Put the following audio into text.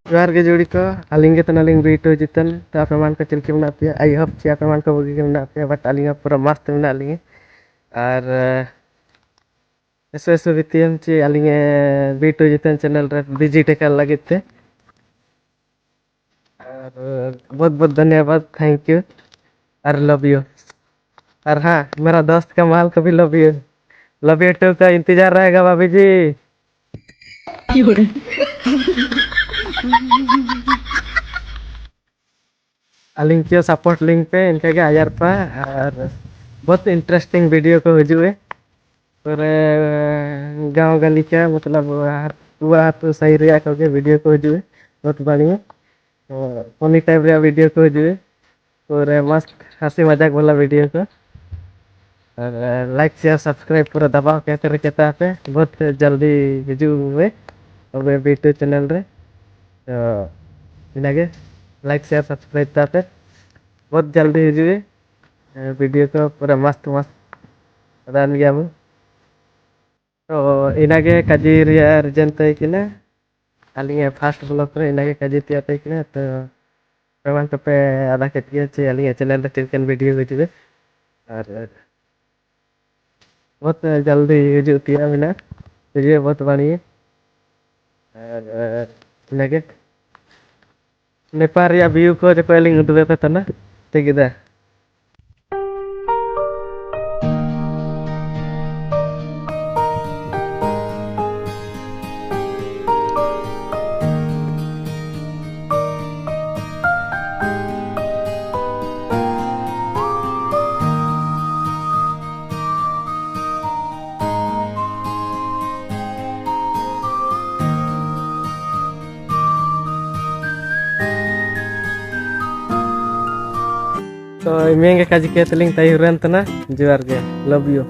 जोहार गे जोड़ी को आलिंग गे तनालिंग बीटो जितन तो आप मान को चिलकी मना पे आई होप ची आप मान को बगी के मना पे बट आलिंग पूरा मस्त मना आलिंग और ऐसे ऐसे वित्तीयम ची आलिंग बीटो जितन चैनल रे विजिट कर लगे थे और बहुत बहुत धन्यवाद थैंक यू और लव यू। और हाँ मेरा दोस्त का माल का भी लव यू टू का इंतजार रहेगा भाभी जी। लिंक के सपोर्ट लिंक पे इनका के हजार पा और बहुत इंटरेस्टिंग वीडियो को हुए पूरे गांव गली का मतलब हुआ तो सही रिया करके वीडियो को हुए बहुत बढ़िया फनी टाइप रे वीडियो को हुए पूरे मस्त हंसी मजाक वाला वीडियो को और लाइक शेयर सब्सक्राइब पूरा दबाओ कहते रहे कहता पे बहुत जल्दी हुए अब यूट्यूब चैनल रे तो इनागे लाइक शेयर सब्सक्राइब तापे बहुत जल्दी हुए वीडियो को पूरा मस्त मस्त रान गया तो इनागे काजी रिजन तय किना अली फास्ट ब्लॉग रे इनागे काजी तिया तय किना तो प्रमाण पे आधा कटिया चे अली चैनल रे चिकन वीडियो हुए और बहुत जल्दी यूज तिया मिना वीडियो बहुत बढ़िया और इनागे नेपाल या व्यू को जो कोई उठवे पे तना ठीक है। तो मेंगे काजी के तलिंग ताई हुरन तना जोहार गे लव यू।